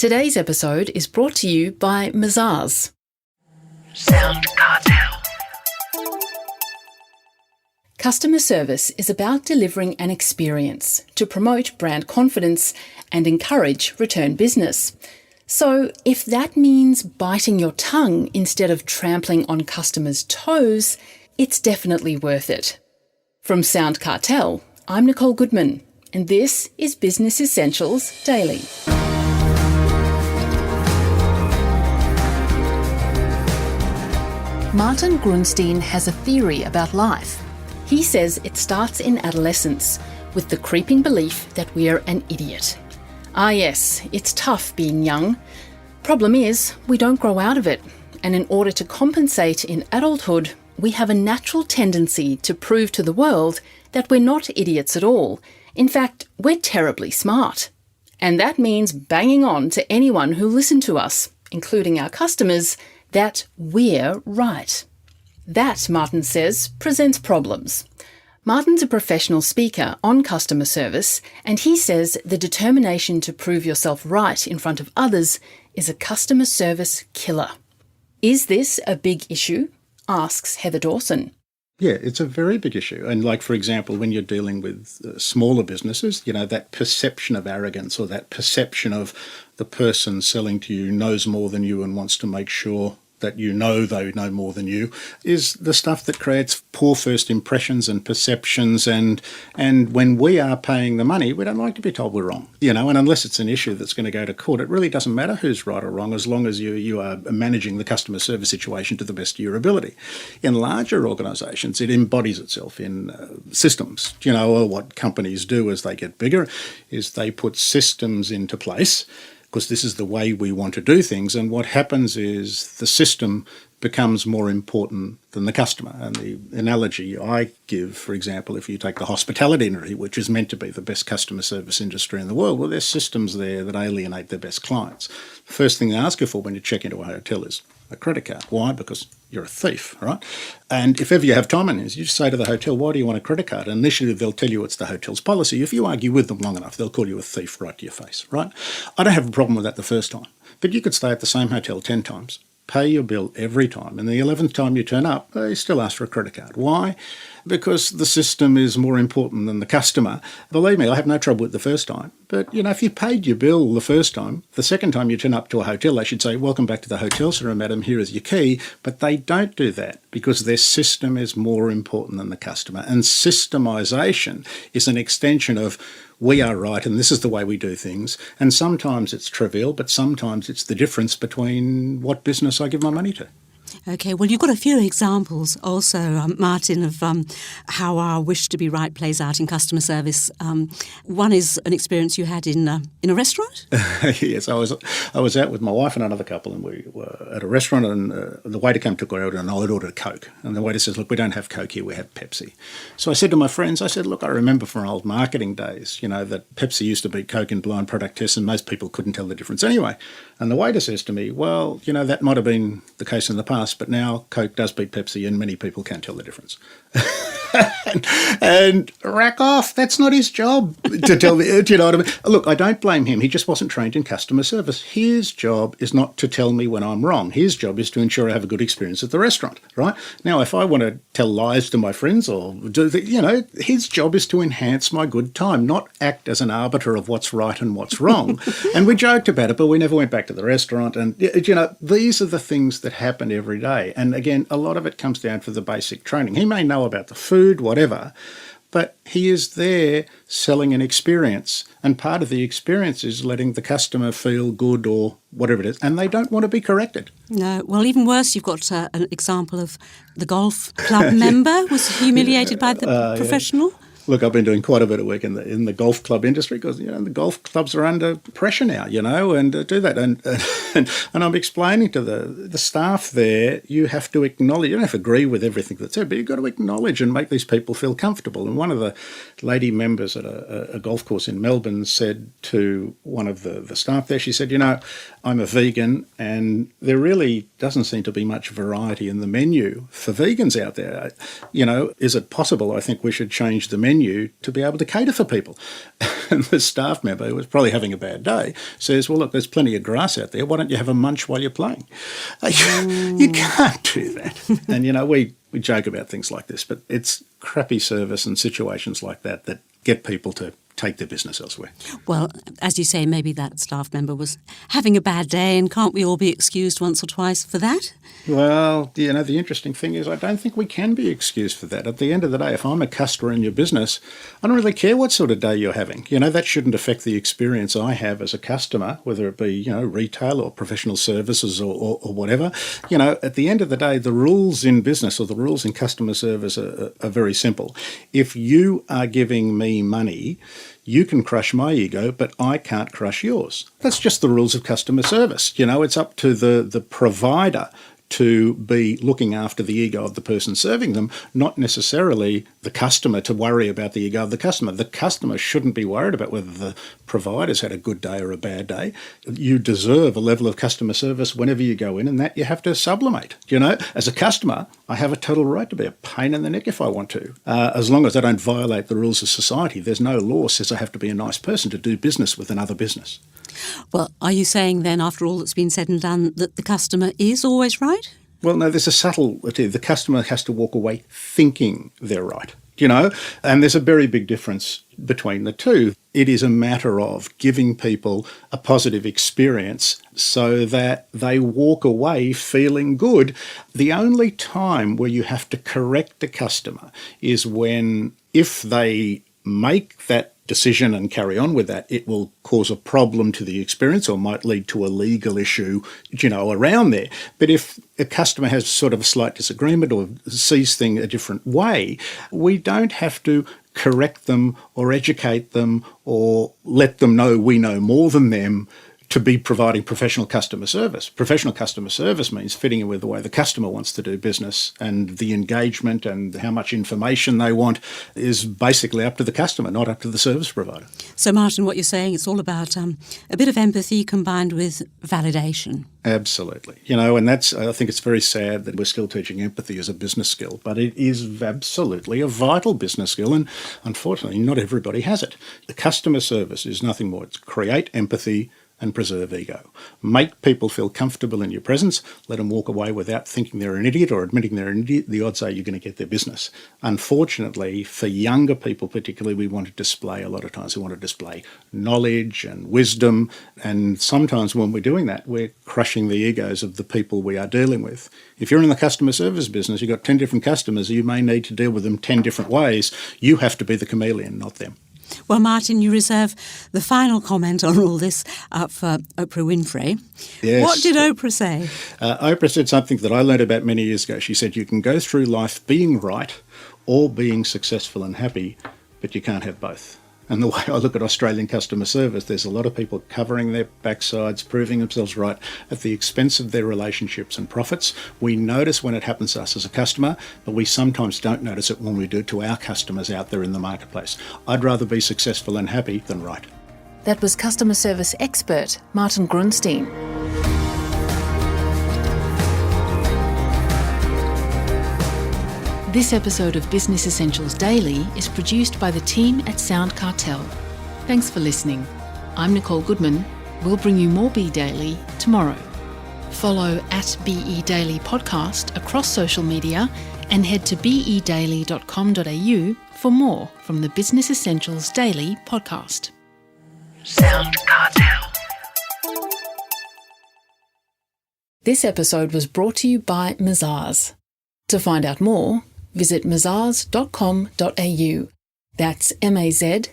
Today's episode is brought to you by Mazars. SoundCartel. Customer service is about delivering an experience to promote brand confidence and encourage return business. So if that means biting your tongue instead of trampling on customers' toes, it's definitely worth it. From SoundCartel, I'm Nicole Goodman, and this is Business Essentials Daily. Martin Grunstein has a theory about life. He says it starts in adolescence with the creeping belief that we're an idiot. Ah yes, it's tough being young. Problem is, we don't grow out of it. And in order to compensate in adulthood, we have a natural tendency to prove to the world that we're not idiots at all. In fact, we're terribly smart. And that means banging on to anyone who listened to us, including our customers, that we're right. That, Martin says, presents problems. Martin's a professional speaker on customer service, and he says the determination to prove yourself right in front of others is a customer service killer. Is this a big issue? Asks Heather Dawson. Yeah, it's a very big issue. And like, for example, when you're dealing with smaller businesses, that perception of arrogance or that perception of the person selling to you knows more than you and wants to make sure that you know they know more than you, is the stuff that creates poor first impressions and perceptions. And when we are paying the money, we don't like to be told we're wrong. And unless it's an issue that's going to go to court, it really doesn't matter who's right or wrong as long as you are managing the customer service situation to the best of your ability. In larger organisations, it embodies itself in systems. What companies do as they get bigger is they put systems into place, because this is the way we want to do things. And what happens is the system becomes more important than the customer. And the analogy I give, for example, if you take the hospitality industry, which is meant to be the best customer service industry in the world, well, there's systems there that alienate their best clients. The first thing they ask you for when you check into a hotel is a credit card. Why? Because you're a thief, right? And if ever you have time on this, you just say to the hotel, why do you want a credit card? And initially they'll tell you it's the hotel's policy. If you argue with them long enough, they'll call you a thief right to your face, right? I don't have a problem with that the first time, but you could stay at the same hotel 10 times, pay your bill every time, and the 11th time you turn up, they still ask for a credit card. Why? Because the system is more important than the customer. Believe me, I have no trouble with the first time. But, if you paid your bill the first time, the second time you turn up to a hotel, they should say, welcome back to the hotel, sir, madam, here is your key. But they don't do that because their system is more important than the customer. And systemisation is an extension of we are right and this is the way we do things. And sometimes it's trivial, but sometimes it's the difference between what business I give my money to. Okay, well, you've got a few examples also, Martin, of how our wish to be right plays out in customer service. One is an experience you had in a restaurant? Yes, I was out with my wife and another couple, and we were at a restaurant, and the waiter came, took our order, and I'd ordered a Coke. And the waiter says, look, we don't have Coke here, we have Pepsi. So I said to my friends, look, I remember from old marketing days, that Pepsi used to beat Coke in blind product tests, and most people couldn't tell the difference anyway. And the waiter says to me, well, that might have been the case in the past, but now Coke does beat Pepsi and many people can't tell the difference. and rack off, that's not his job to tell me, do you know what I mean? Look, I don't blame him. He just wasn't trained in customer service. His job is not to tell me when I'm wrong. His job is to ensure I have a good experience at the restaurant, right? Now, if I want to tell lies to my friends or do his job is to enhance my good time, not act as an arbiter of what's right and what's wrong. And we joked about it, but we never went back to the restaurant. And, these are the things that happen every day. And again, a lot of it comes down to the basic training. He may know about the food, whatever, but he is there selling an experience. And part of the experience is letting the customer feel good or whatever it is. And they don't want to be corrected. No. Well, even worse, you've got an example of the golf club member was humiliated by the professional. Yeah. Look, I've been doing quite a bit of work in the golf club industry because, the golf clubs are under pressure now, and do that. And I'm explaining to the staff there, you have to acknowledge, you don't have to agree with everything that's said, but you've got to acknowledge and make these people feel comfortable. And one of the lady members at a golf course in Melbourne said to one of the staff there, she said, I'm a vegan and there really doesn't seem to be much variety in the menu for vegans out there. Is it possible? I think we should change the menu menu to be able to cater for people. And the staff member, who was probably having a bad day, says, well, look, there's plenty of grass out there. Why don't you have a munch while you're playing? You can't do that. And, we joke about things like this, but it's crappy service and situations like that that get people to take their business elsewhere. Well, as you say, maybe that staff member was having a bad day, and can't we all be excused once or twice for that? Well, the interesting thing is I don't think we can be excused for that. At the end of the day, if I'm a customer in your business, I don't really care what sort of day you're having. That shouldn't affect the experience I have as a customer, whether it be, retail or professional services or whatever. At the end of the day, the rules in business or the rules in customer service are very simple. If you are giving me money, you can crush my ego, but I can't crush yours. That's just the rules of customer service. It's up to the provider to be looking after the ego of the person serving them, not necessarily the customer to worry about the ego of the customer. The customer shouldn't be worried about whether the provider's had a good day or a bad day. You deserve a level of customer service whenever you go in, and that you have to sublimate. As a customer, I have a total right to be a pain in the neck if I want to. As long as I don't violate the rules of society, there's no law says I have to be a nice person to do business with another business. Well, are you saying then, after all that's been said and done, that the customer is always right? Well, no, there's a subtlety. The customer has to walk away thinking they're right, and there's a very big difference between the two. It is a matter of giving people a positive experience so that they walk away feeling good. The only time where you have to correct the customer is when, if they make that decision and carry on with that, it will cause a problem to the experience or might lead to a legal issue, around there. But if a customer has sort of a slight disagreement or sees things a different way, we don't have to correct them or educate them or let them know we know more than them to be providing professional customer service. Professional customer service means fitting in with the way the customer wants to do business, and the engagement and how much information they want is basically up to the customer, not up to the service provider. So, Martin, what you're saying, it's all about a bit of empathy combined with validation. Absolutely. And I think it's very sad that we're still teaching empathy as a business skill, but it is absolutely a vital business skill, and unfortunately not everybody has it. The customer service is nothing more. It's create empathy and preserve ego. Make people feel comfortable in your presence. Let them walk away without thinking they're an idiot or admitting they're an idiot. The odds are you're going to get their business. Unfortunately, for younger people particularly, we want to display knowledge and wisdom. And sometimes when we're doing that, we're crushing the egos of the people we are dealing with. If you're in the customer service business, you've got 10 different customers, you may need to deal with them 10 different ways. You have to be the chameleon, not them. Well, Martin, you reserve the final comment on all this for Oprah Winfrey. Yes. What did Oprah say? Oprah said something that I learned about many years ago. She said, you can go through life being right or being successful and happy, but you can't have both. And the way I look at Australian customer service, there's a lot of people covering their backsides, proving themselves right at the expense of their relationships and profits. We notice when it happens to us as a customer, but we sometimes don't notice it when we do it to our customers out there in the marketplace. I'd rather be successful and happy than right. That was customer service expert Martin Grunstein. This episode of Business Essentials Daily is produced by the team at SoundCartel. Thanks for listening. I'm Nicole Goodman. We'll bring you more Be Daily tomorrow. Follow at BE Daily Podcast across social media and head to bedaily.com.au for more from the Business Essentials Daily podcast. SoundCartel. This episode was brought to you by Mazars. To find out more, visit mazars.com.au. That's mazars.com.au.